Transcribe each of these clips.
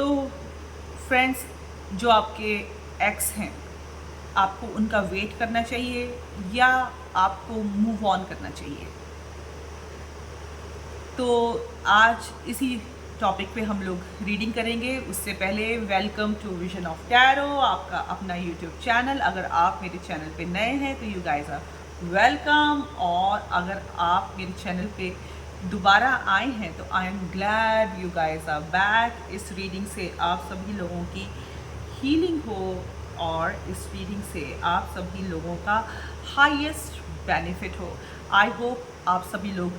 तो फ्रेंड्स, जो आपके एक्स हैं, आपको उनका वेट करना चाहिए या आपको मूव ऑन करना चाहिए? तो आज इसी टॉपिक पे हम लोग रीडिंग करेंगे। उससे पहले welcome to vision of tarot, आपका अपना यूट्यूब चैनल। अगर आप मेरे चैनल पे नए हैं तो यू गाइस आर वेलकम, और अगर आप मेरे चैनल पे दोबारा आए हैं तो I am glad you guys are back. इस रीडिंग से आप सभी लोगों की हीलिंग हो और इस रीडिंग से आप सभी लोगों का हाईएस्ट बेनिफिट हो। आई होप आप सभी लोग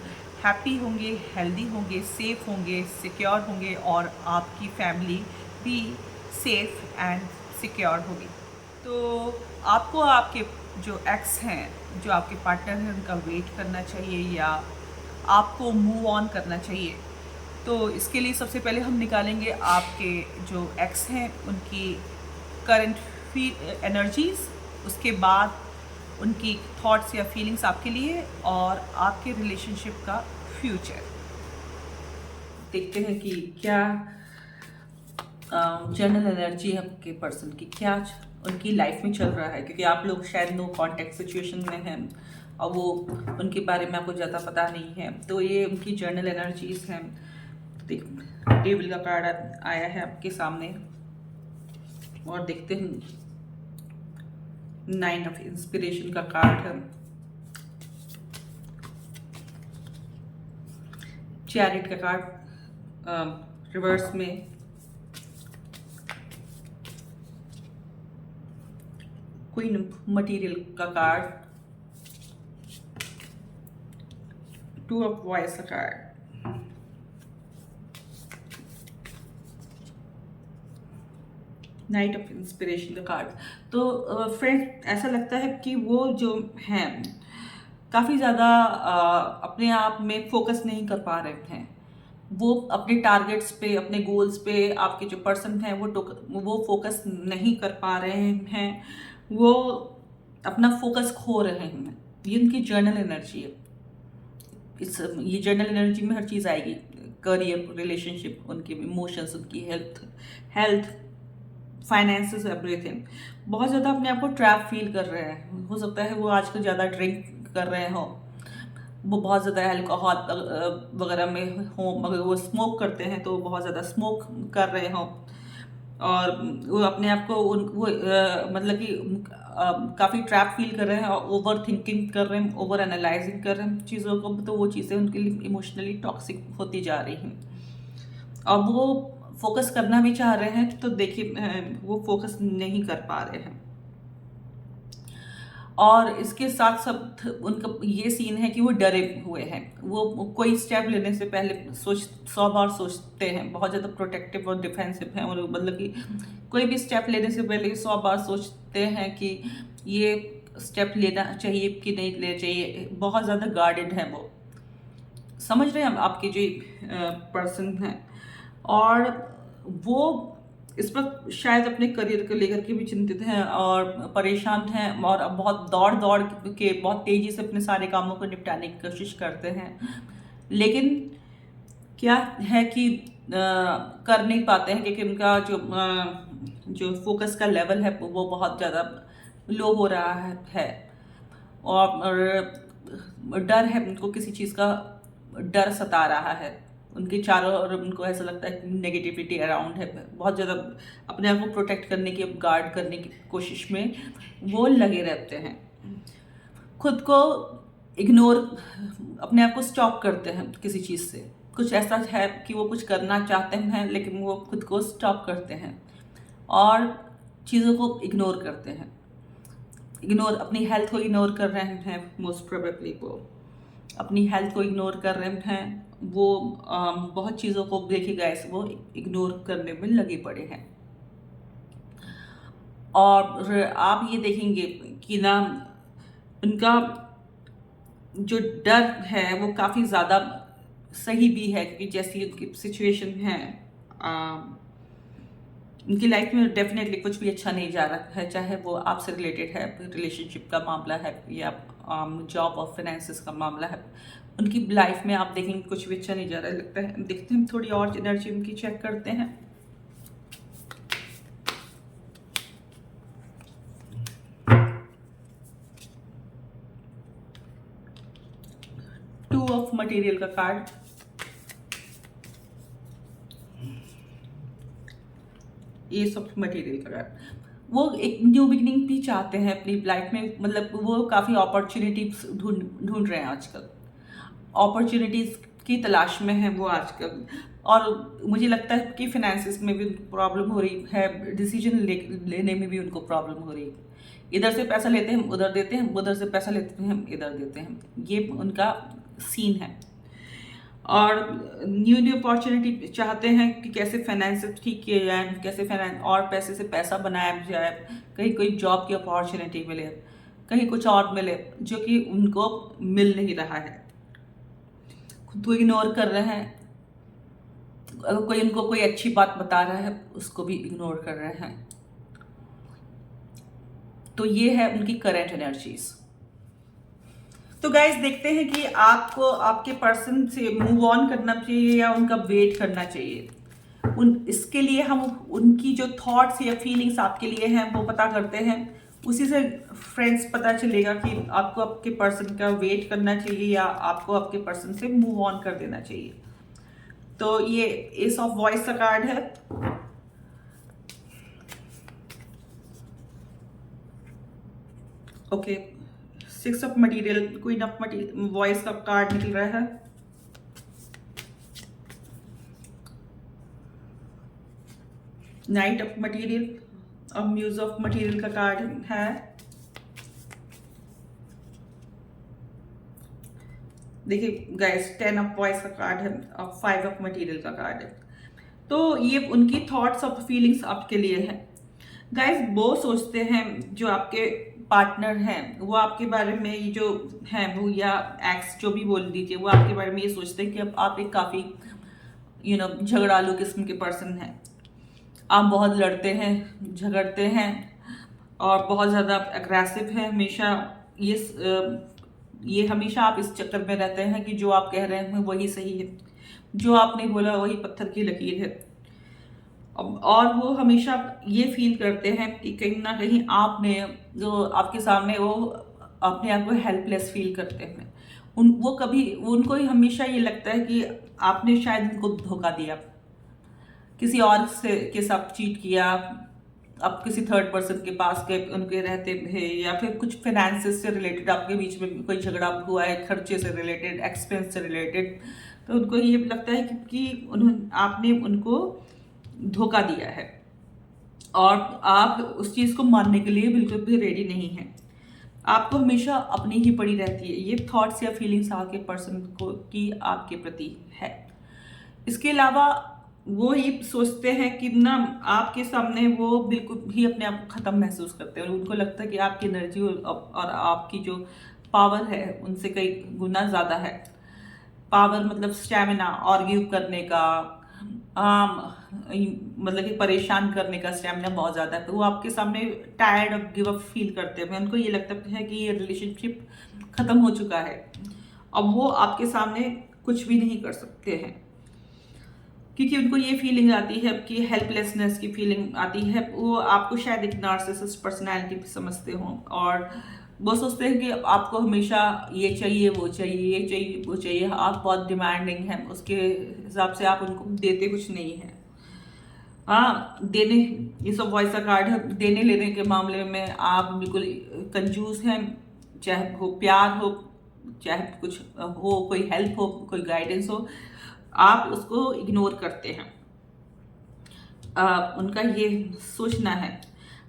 हैप्पी होंगे, हेल्दी होंगे, सेफ होंगे, सिक्योर होंगे और आपकी फैमिली भी सेफ एंड सिक्योर होगी। तो आपको आपके जो एक्स हैं, जो आपके पार्टनर हैं, उनका वेट करना चाहिए या आपको मूव ऑन करना चाहिए? तो इसके लिए सबसे पहले हम निकालेंगे आपके जो एक्स हैं उनकी करंट एनर्जीज, उसके बाद उनकी थॉट्स या फीलिंग्स आपके लिए और आपके रिलेशनशिप का फ्यूचर। देखते हैं कि क्या जनरल एनर्जी आपके पर्सन की क्या उनकी लाइफ में चल रहा है, क्योंकि आप लोग शायद नो कांटेक्ट सिचुएशन में हैं और वो उनके बारे में आपको ज़्यादा पता नहीं है। तो ये उनकी जनरल एनर्जीज हैं। देख, टेबल का कार्ड आया है आपके सामने और देखते हैं 9 ऑफ इंस्पिरेशन का कार्ड है, चैरिट का कार्ड रिवर्स में, क्वीन मटेरियल का कार्ड, 2 ऑफ वॉइस का कार्ड, नाइट ऑफ इंस्पिरेशन का कार्ड। तो फ्रेंड, ऐसा लगता है कि वो जो हैं काफ़ी ज़्यादा अपने आप में फोकस नहीं कर पा रहे हैं। वो अपने टारगेट्स पे, अपने गोल्स पे, आपके जो पर्सन हैं वो फोकस नहीं कर पा रहे हैं। वो अपना फोकस खो रहे हैं। ये उनकी जर्नल एनर्जी है। ये जर्नल एनर्जी में हर चीज़ आएगी, करियर, रिलेशनशिप, उनके इमोशंस, उनकी हेल्थ, फाइनेंसेस, एवरीथिंग। बहुत ज़्यादा अपने आप को ट्रैप फील कर रहे हैं। हो सकता है वो आजकल ज़्यादा ड्रिंक कर रहे हो, वो बहुत ज़्यादा अल्कोहल वगैरह में हो, अगर वो स्मोक करते हैं तो बहुत ज़्यादा स्मोक कर रहे हो, और वो अपने आप को मतलब कि काफ़ी ट्रैप फील कर रहे हैं और ओवर थिंकिंग कर रहे हैं, ओवर एनालाइजिंग कर रहे हैं चीज़ों को। तो वो चीज़ें उनके लिए इमोशनली टॉक्सिक होती जा रही हैं और वो फोकस करना भी चाह रहे हैं, तो देखिए वो फोकस नहीं कर पा रहे हैं। और इसके साथ साथ उनका ये सीन है कि वो डरे हुए हैं। वो कोई स्टेप लेने से पहले 100 बार सोचते हैं, बहुत ज़्यादा प्रोटेक्टिव और डिफेंसिव हैं। और मतलब कि कोई भी स्टेप लेने से पहले 100 बार सोचते हैं कि ये स्टेप लेना चाहिए कि नहीं लेना चाहिए। बहुत ज़्यादा गार्डेड हैं वो, समझ रहे हैं हम आपके जो पर्सन हैं। और वो इस वक्त शायद अपने करियर को लेकर के भी चिंतित हैं और परेशान हैं, और अब बहुत दौड़ दौड़ के बहुत तेज़ी से अपने सारे कामों को निपटाने की कोशिश करते हैं, लेकिन क्या है कि कर नहीं पाते हैं, क्योंकि उनका जो फोकस का लेवल है वो बहुत ज़्यादा लो हो रहा है। और डर है, उनको किसी चीज़ का डर सता रहा है। उनके चारों ओर उनको ऐसा लगता है कि नेगेटिविटी अराउंड है। बहुत ज़्यादा अपने आप को प्रोटेक्ट करने की, गार्ड करने की कोशिश में वो लगे रहते हैं। खुद को इग्नोर, अपने आप को स्टॉप करते हैं किसी चीज़ से। कुछ ऐसा है कि वो कुछ करना चाहते हैं लेकिन वो खुद को स्टॉप करते हैं और चीज़ों को इग्नोर करते हैं। अपनी हेल्थ को इग्नोर कर रहे हैं। मोस्ट प्रोबेबली वो अपनी हेल्थ को इग्नोर कर रहे हैं। वो बहुत चीज़ों को देखिएगा ऐसे वो इग्नोर करने में लगे पड़े हैं। और आप ये देखेंगे कि ना, उनका जो डर है वो काफ़ी ज़्यादा सही भी है, क्योंकि जैसी उनकी सिचुएशन है, उनकी लाइफ में डेफिनेटली कुछ भी अच्छा नहीं जा रहा है। चाहे वो आपसे रिलेटेड है, रिलेशनशिप का मामला है, या जॉब और फाइनेंसेस का मामला है। उनकी लाइफ में आप देखेंगे कुछ भी अच्छा नहीं जा रहा है, लगता है। देखते हैं थोड़ी और एनर्जी उनकी चेक करते हैं। मटेरियल का कार्ड, एस ऑफ मटेरियल का कार्ड। वो एक न्यू बिगिनिंग भी चाहते हैं अपनी लाइफ में, मतलब वो काफ़ी अपॉर्चुनिटीज ढूंढ रहे हैं आजकल, अपॉर्चुनिटीज़ की तलाश में है वो आजकल। और मुझे लगता है कि फाइनेंसिस में भी प्रॉब्लम हो रही है, डिसीजन लेने में भी उनको प्रॉब्लम हो रही है। इधर से पैसा लेते हैं उधर देते हैं, उधर से पैसा लेते हैं इधर देते हैं, ये उनका सीन है। और न्यू अपॉर्चुनिटी चाहते हैं कि कैसे फाइनेंस ठीक किए जाए, कैसे फाइनेंस और पैसे से पैसा बनाया जाए, कहीं कोई जॉब की अपॉर्चुनिटी मिले, कहीं कुछ और मिले जो कि उनको मिल नहीं रहा है, खुद को इग्नोर कर रहे हैं। अगर कोई उनको कोई अच्छी बात बता रहा है उसको भी इग्नोर कर रहे हैं। तो ये है उनकी करंट एनर्जीज। तो गाइज देखते हैं कि आपको आपके पर्सन से मूव ऑन करना चाहिए या उनका वेट करना चाहिए। इसके लिए हम उनकी जो थॉट्स या फीलिंग्स आपके लिए हैं वो पता करते हैं। उसी से फ्रेंड्स पता चलेगा कि आपको आपके पर्सन का वेट करना चाहिए या आपको आपके पर्सन से मूव ऑन कर देना चाहिए। तो ये एस ऑफ वॉइस का कार्ड है। Okay, six of material, queen of material, voice का कार्ड निकल रहा है। नाइट ऑफ मटेरियल और म्यूज ऑफ मटेरियल का कार्ड है। देखिए गाइस, 10 ऑफ वॉइस का कार्ड है और 5 ऑफ मटेरियल का कार्ड है। तो ये उनकी थॉट्स और फीलिंग्स आपके लिए है। गाइस वो सोचते हैं, जो आपके पार्टनर हैं वो आपके बारे में, ये जो हैं वो या एक्स जो भी बोल दीजिए, वो आपके बारे में ये सोचते हैं कि अब आप एक काफ़ी झगड़ालू किस्म के पर्सन हैं। आप बहुत लड़ते हैं, झगड़ते हैं और बहुत ज़्यादा अग्रेसिव है हमेशा। ये हमेशा आप इस चक्कर में रहते हैं कि जो आप कह रहे हैं वही सही है, जो आपने बोला वही पत्थर की लकीर है। और वो हमेशा ये फील करते हैं कि कहीं ना कहीं आपने जो आपके सामने, वो अपने आप को हेल्पलेस फील करते हैं। उनको ही हमेशा ये लगता है कि आपने शायद उनको धोखा दिया, किसी और के साथ चीट किया, आप किसी थर्ड पर्सन के पास गए, उनके रहते थे, या फिर कुछ फाइनेंसेस से रिलेटेड आपके बीच में कोई झगड़ा हुआ है, खर्चे से रिलेटेड, एक्सपेंस से रिलेटेड। तो उनको ये लगता है कि आपने उनको धोखा दिया है और आप उस चीज़ को मानने के लिए बिल्कुल भी रेडी नहीं हैं। आपको हमेशा अपनी ही पड़ी रहती है। ये थॉट्स या फीलिंग्स आपके पर्सन को की आपके प्रति है। इसके अलावा वो ये सोचते हैं कि ना आपके सामने वो बिल्कुल ही अपने आप को ख़त्म महसूस करते हैं और उनको लगता है कि आपकी एनर्जी और आपकी जो पावर है उनसे कई गुना ज़्यादा है। पावर मतलब स्टैमिना, आर्ग्यू करने का, मतलब कि परेशान करने का स्टैमिना बहुत ज़्यादा है। तो वो आपके सामने टायर्ड और गिव अप फील करते हैं। उनको ये लगता है कि ये रिलेशनशिप ख़त्म हो चुका है। अब वो आपके सामने कुछ भी नहीं कर सकते हैं क्योंकि उनको ये फीलिंग आती है कि हेल्पलेसनेस की फीलिंग आती है। वो आपको शायद एक नार्सिसिस्ट पर्सनैलिटी समझते हों और वो सोचते हैं कि आपको हमेशा ये चाहिए, वो चाहिए, ये चाहिए, वो चाहिए। आप बहुत डिमांडिंग हैं, उसके हिसाब से आप उनको देते कुछ नहीं हैं। हाँ, देने, ये सब वॉइस का कार्ड है। देने लेने के मामले में आप बिल्कुल कंजूस हैं, चाहे वो प्यार हो, चाहे कुछ हो, कोई हेल्प हो, कोई गाइडेंस हो, आप उसको इग्नोर करते हैं। उनका ये सोचना है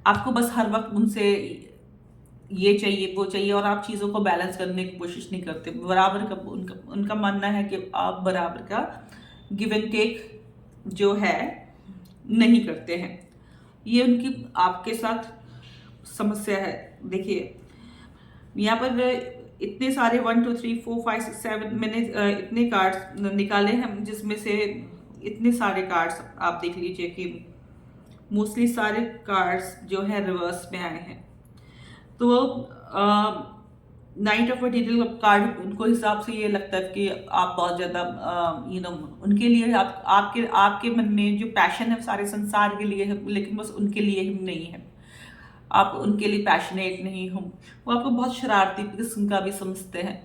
आपको बस हर वक्त उनसे ये चाहिए, वो चाहिए और आप चीज़ों को बैलेंस करने की कोशिश नहीं करते। बराबर का उनका मानना है कि आप बराबर का गिव एंड टेक जो है नहीं करते हैं। ये उनकी आपके साथ समस्या है। देखिए यहाँ पर इतने सारे 1 2 3 4 5 6 7 मैंने इतने कार्ड्स निकाले हैं, जिसमें से इतने सारे कार्ड्स आप देख लीजिए कि मोस्टली सारे कार्ड्स जो है रिवर्स में आए हैं। तो नाइट ऑफ मटेरियल कार्ड उनको हिसाब से ये लगता है कि आप बहुत ज़्यादा उनके लिए आपके मन में जो पैशन है सारे संसार के लिए है, लेकिन बस उनके लिए ही नहीं है। आप उनके लिए पैशनेट नहीं हो। वो आपको बहुत शरारती किस्म का भी समझते हैं।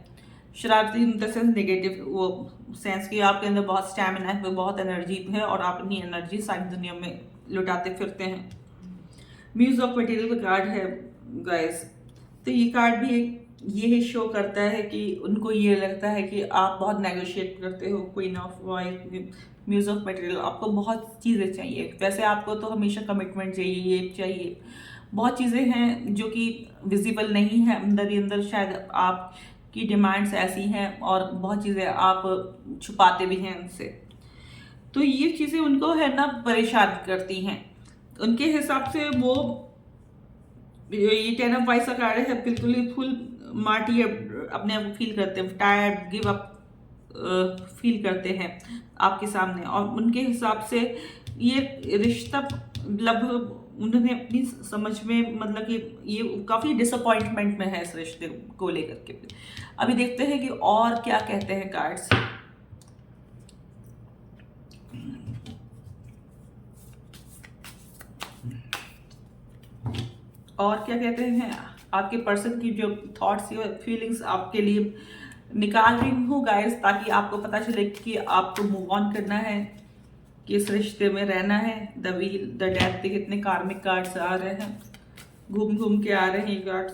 शरारती इन द सेंस नेगेटिव वो सेंस कि आपके अंदर बहुत स्टैमिना है, बहुत एनर्जी है और आप अपनी एनर्जी सारी दुनिया में लुटाते फिरते हैं। म्यूज ऑफ मटेरियल का कार्ड है गाइस, तो ये कार्ड भी ये शो करता है कि उनको ये लगता है कि आप बहुत नेगोशिएट करते हो। Queen of white, muse of material, आपको बहुत चीज़ें चाहिए। वैसे आपको तो हमेशा कमिटमेंट चाहिए, ये चाहिए, बहुत चीज़ें हैं जो कि विजिबल नहीं है, अंदर ही अंदर शायद आपकी डिमांड्स ऐसी हैं और बहुत चीज़ें आप छुपाते भी हैं उनसे। तो ये चीज़ें उनको है ना परेशान करती हैं। उनके हिसाब से वो ये 10 ऑफ वाइस का कार्ड है, बिल्कुल ही फुल मार्टी अपने आप को फील करते हैं, टायर्ड, गिव अप फील करते हैं आपके सामने। और उनके हिसाब से ये रिश्ता लगभग उन्होंने अपनी समझ में मतलब कि ये काफ़ी डिसअपॉइंटमेंट में है इस रिश्ते को लेकर के। अभी देखते हैं कि और क्या कहते हैं कार्ड्स। और क्या कहते हैं आपके पर्सन की जो थॉट्स या फीलिंग्स आपके लिए निकाल रही हूँ गाइस, ताकि आपको पता चले कि आपको मूव ऑन करना है, कि इस रिश्ते में रहना है। द व्हील, द डेथ, कितने कार्मिक कार्ड्स आ रहे हैं, घूम घूम के आ रहे हैं ये कार्ड्स।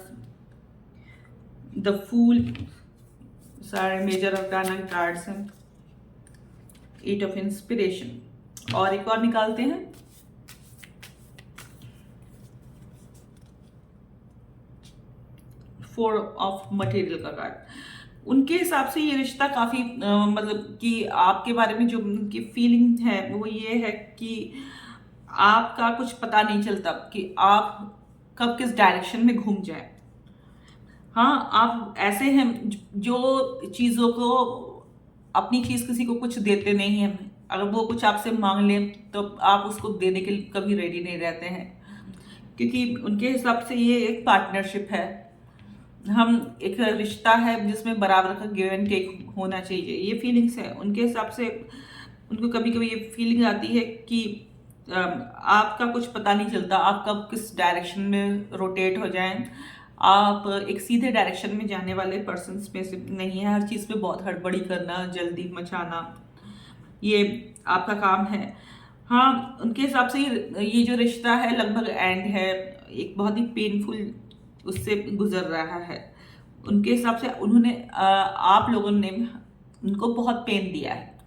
द फूल, सारे मेजर अवताना के कार्ड्स हैं। 8 ऑफ इंस्पिरेशन, और एक और निकालते हैं। फोर ऑफ मटेरियल का कार्ड। उनके हिसाब से ये रिश्ता काफ़ी मतलब कि आपके बारे में जो उनकी फीलिंग है वो ये है कि आपका कुछ पता नहीं चलता कि आप कब किस डायरेक्शन में घूम जाए। हाँ, आप ऐसे हैं जो चीज़ों को, अपनी चीज़ किसी को कुछ देते नहीं हैं। अगर वो कुछ आपसे मांग लें तो आप उसको देने के लिए कभी रेडी नहीं रहते हैं, क्योंकि उनके हिसाब से ये एक पार्टनरशिप है। हम एक रिश्ता है जिसमें बराबर का गिव एंड टेक होना चाहिए, ये फीलिंग्स है उनके हिसाब से। उनको कभी कभी ये फीलिंग आती है कि आपका कुछ पता नहीं चलता, आप कब किस डायरेक्शन में रोटेट हो जाएं। आप एक सीधे डायरेक्शन में जाने वाले पर्सन में से नहीं है। हर चीज़ पे बहुत हड़बड़ी करना, जल्दी मचाना, ये आपका काम है। हाँ, उनके हिसाब से ये जो रिश्ता है लगभग एंड है, एक बहुत ही पेनफुल उससे गुजर रहा है। उनके हिसाब से उन्होंने आप लोगों ने उनको बहुत पेन दिया है,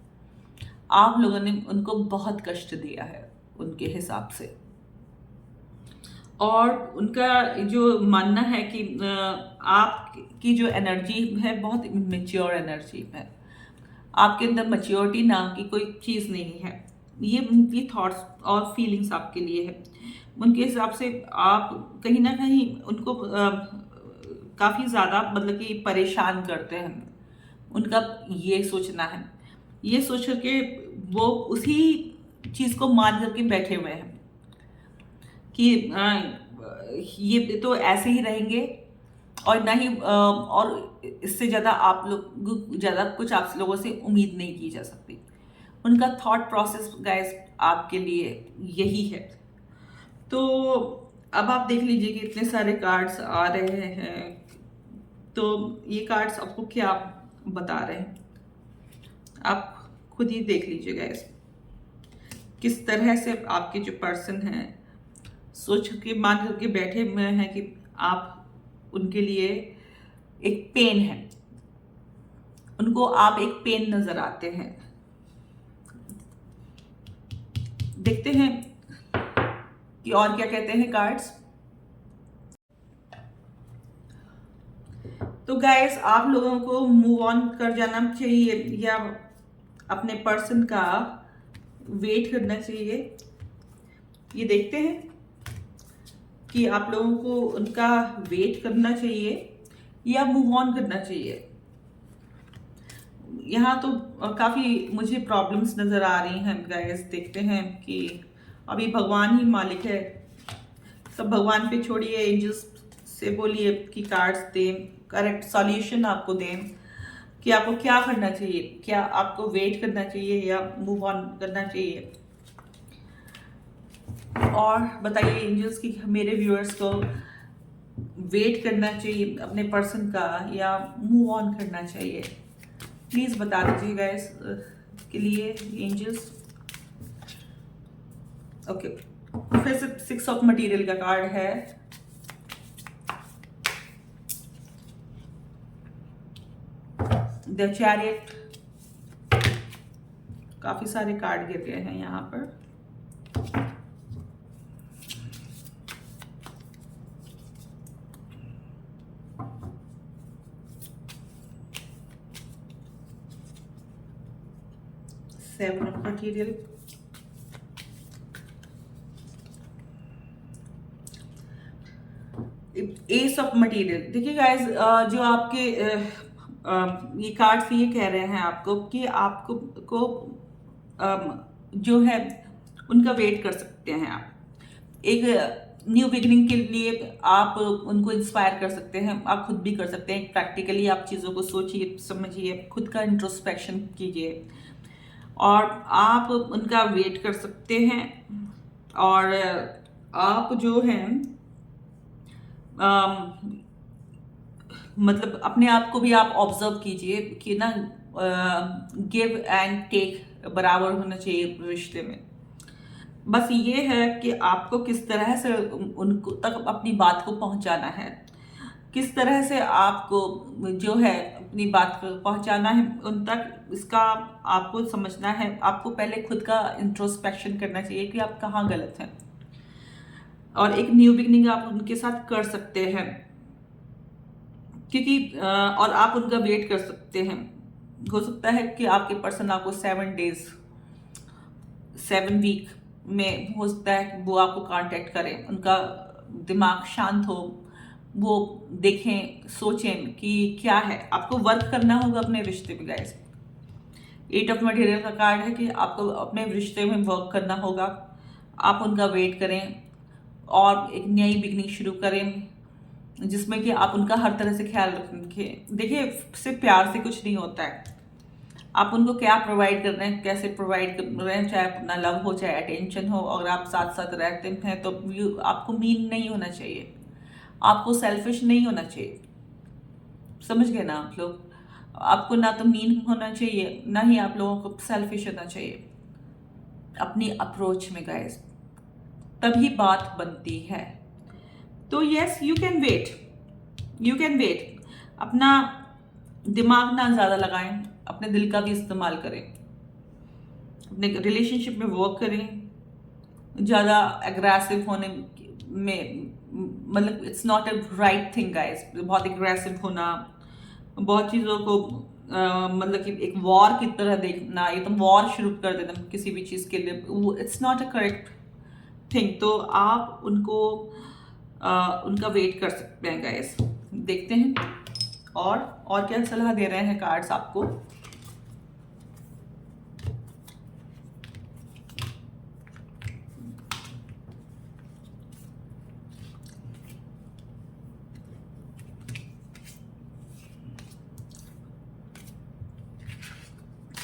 आप लोगों ने उनको बहुत कष्ट दिया है उनके हिसाब से। और उनका जो मानना है कि आपकी जो एनर्जी है बहुत मैच्योर एनर्जी है, आपके अंदर मैच्योरिटी नाम की कोई चीज़ नहीं है। ये उनकी थॉट्स और फीलिंग्स आपके लिए है। उनके हिसाब से आप कहीं ना कहीं उनको काफ़ी ज़्यादा मतलब कि परेशान करते हैं। उनका ये सोचना है, ये सोच करके वो उसी चीज़ को मान करके बैठे हुए हैं कि ये तो ऐसे ही रहेंगे और ना ही और इससे ज़्यादा आप लोग ज़्यादा कुछ आप लोगों से उम्मीद नहीं की जा सकती। उनका थॉट प्रोसेस गाइस आपके लिए यही है। तो अब आप देख लीजिए कि इतने सारे कार्ड्स आ रहे हैं, तो ये कार्ड्स आपको क्या बता रहे हैं आप खुद ही देख लीजिए गाइस। किस तरह से आपके जो पर्सन हैं सोच के मान करके बैठे हुए हैं कि आप उनके लिए एक पेन है, उनको आप एक पेन नजर आते हैं। देखते हैं कि और क्या कहते हैं कार्ड्स। तो गाइस, आप लोगों को मूव ऑन कर जाना चाहिए या अपने पर्सन का वेट करना चाहिए, ये देखते हैं कि आप लोगों को उनका वेट करना चाहिए या मूव ऑन करना चाहिए। यहाँ तो काफ़ी मुझे प्रॉब्लम्स नज़र आ रही हैं गाइस। देखते हैं कि अभी भगवान ही मालिक है, सब भगवान पे छोड़िए, एंजल्स से बोलिए कि कार्ड्स दें, करेक्ट सॉल्यूशन आपको दें कि आपको क्या करना चाहिए। क्या आपको वेट करना चाहिए या मूव ऑन करना चाहिए? और बताइए एंजल्स कि मेरे व्यूअर्स को वेट करना चाहिए अपने पर्सन का या मूव ऑन करना चाहिए? प्लीज बता दीजिए गाइस के लिए एंजल्स। ओके, फिर से 6 ऑफ मटेरियल का कार्ड है। द चैरियट, काफी सारे कार्ड गिर गए हैं यहाँ पर। Seven of material, S of material. देखिए गाइस, जो आपके ये कार्ड्स ये कह रहे हैं आपको कि आपको जो है उनका वेट कर सकते हैं आप। एक न्यू बिगिनिंग के लिए आप उनको इंस्पायर कर सकते हैं, आप खुद भी कर सकते हैं। प्रैक्टिकली आप चीज़ों को सोचिए, समझिए, खुद का इंट्रोस्पेक्शन कीजिए और आप उनका वेट कर सकते हैं। और आप जो हैं मतलब अपने आप को भी आप ऑब्जर्व कीजिए कि ना गिव एंड टेक बराबर होना चाहिए रिश्ते में। बस ये है कि आपको किस तरह से उनको तक अपनी बात को पहुंचाना है, किस तरह से आपको जो है अपनी बात को पहुंचाना है उन तक, इसका आपको समझना है। आपको पहले खुद का इंट्रोस्पेक्शन करना चाहिए कि आप कहाँ गलत हैं, और एक न्यू बिगनिंग आप उनके साथ कर सकते हैं क्योंकि और आप उनका वेट कर सकते हैं। हो सकता है कि आपके पर्सन आपको 7 डेज 7 वीक में हो सकता है कि वो आपको कांटेक्ट करें, उनका दिमाग शांत हो, वो देखें, सोचें कि क्या है। आपको वर्क करना होगा अपने रिश्ते में गाइस। 8 ऑफ मटेरियल का कार्ड है कि आपको अपने रिश्ते में वर्क करना होगा। आप उनका वेट करें और एक नई बिगनिंग शुरू करें जिसमें कि आप उनका हर तरह से ख्याल रखें। देखिए, सिर्फ प्यार से कुछ नहीं होता है। आप उनको क्या प्रोवाइड कर रहे हैं, कैसे प्रोवाइड कर रहे हैं, चाहे अपना लव हो चाहे अटेंशन हो। अगर आप साथ साथ रहते हैं तो आपको मीन नहीं होना चाहिए, आपको सेल्फिश नहीं होना चाहिए। समझ गए ना आप लोग? आपको ना तो मीन होना चाहिए, ना ही आप लोगों को सेल्फिश होना चाहिए अपनी अप्रोच में गाइस, तभी बात बनती है। तो yes, you can wait, you can wait. अपना दिमाग ना ज़्यादा लगाएं, अपने दिल का भी इस्तेमाल करें, अपने रिलेशनशिप में वर्क करें। ज़्यादा एग्रेसिव होने में मतलब it's not a right thing guys. बहुत एग्रेसिव होना, बहुत चीज़ों को मतलब कि एक वॉर की तरह देखना, एकदम वॉर शुरू कर देना किसी भी चीज़ के लिए, वो it's not a correct thing. तो आप उनको उनका वेट कर सकते हैं गाइस। देखते हैं और क्या सलाह दे रहे हैं कार्ड्स आपको।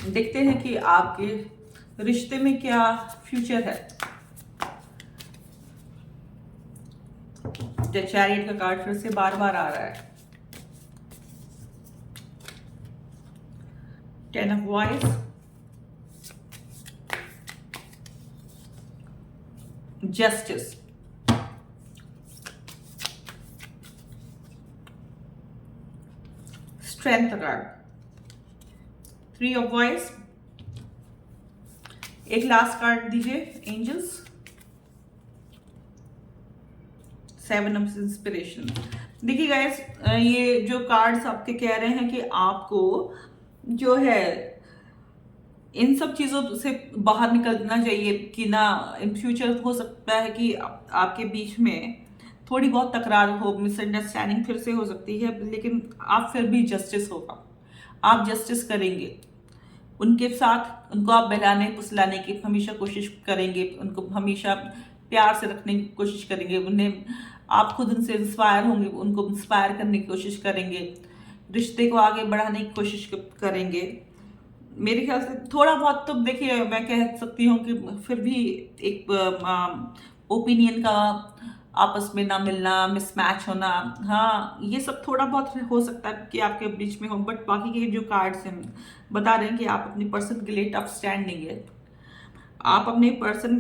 देखते हैं कि आपके रिश्ते में क्या फ्यूचर है। द चैरियट का कार्ड फिर से बार बार आ रहा है। 10 of wise, justice, strength card, 3 of wise. एक लास्ट कार्ड दीजिए एंजल्स। 7 of inspiration. देखिए गाइस, ये जो कार्ड्स आपके कह रहे हैं कि आपको जो है इन सब चीज़ों से बाहर निकलना चाहिए कि ना इन फ्यूचर हो सकता है कि आपके बीच में थोड़ी बहुत तकरार हो, मिसअंडरस्टैंडिंग फिर से हो सकती है, लेकिन आप फिर भी जस्टिस होगा, आप जस्टिस करेंगे उनके साथ। उनको आप बहलाने फुसलाने की हमेशा कोशिश करेंगे, उनको हमेशा प्यार से रखने की कोशिश करेंगे, उन्हें आप खुद उनसे इंस्पायर होंगे, उनको इंस्पायर करने की कोशिश करेंगे, रिश्ते को आगे बढ़ाने की कोशिश करेंगे। मेरे ख्याल से थोड़ा बहुत तो देखिए मैं कह सकती हूँ कि फिर भी एक ओपिनियन का आपस में ना मिलना, मिसमैच होना, हाँ ये सब थोड़ा बहुत हो सकता है कि आपके बीच में हो, बट बाकी के जो कार्ड्स हैं बता रहे हैं कि आप अपनी पर्सन के लिए टफ स्टैंडिंग है। आप अपने पर्सन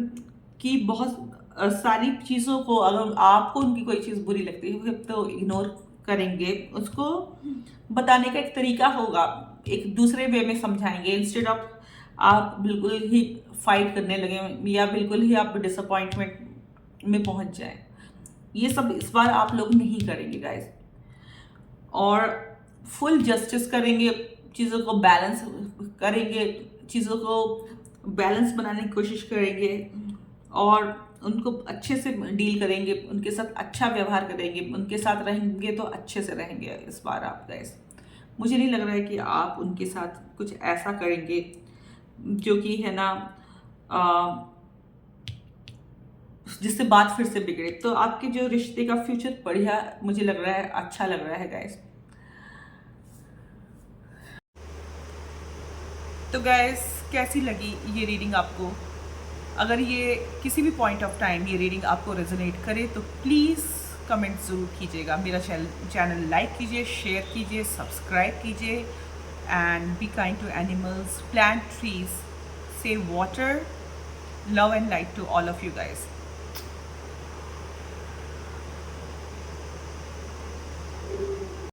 की बहुत सारी चीज़ों को, अगर आपको उनकी कोई चीज़ बुरी लगती है तो इग्नोर करेंगे, उसको बताने का एक तरीका होगा, एक दूसरे वे में समझाएंगे, इंस्टेड ऑफ आप बिल्कुल ही फाइट करने लगे या बिल्कुल ही आप डिसअपॉइंटमेंट में पहुंच जाए। ये सब इस बार आप लोग नहीं करेंगे गाइस, और फुल जस्टिस करेंगे, चीज़ों को बैलेंस करेंगे, चीज़ों को बैलेंस बनाने की कोशिश करेंगे और उनको अच्छे से डील करेंगे, उनके साथ अच्छा व्यवहार करेंगे, उनके साथ रहेंगे तो अच्छे से रहेंगे इस बार आप गाइस। मुझे नहीं लग रहा है कि आप उनके साथ कुछ ऐसा करेंगे जो कि है ना जिससे बात फिर से बिगड़े। तो आपके जो रिश्ते का फ्यूचर बढ़िया मुझे लग रहा है, अच्छा लग रहा है गाइस। तो गाइस कैसी लगी ये रीडिंग आपको? अगर ये किसी भी पॉइंट ऑफ टाइम ये रीडिंग आपको रेजोनेट करे तो प्लीज़ कमेंट ज़रूर कीजिएगा, मेरा चैनल लाइक कीजिए, शेयर कीजिए, सब्सक्राइब कीजिए, and be kind to animals, plant trees, save water, love and light to all of you guys.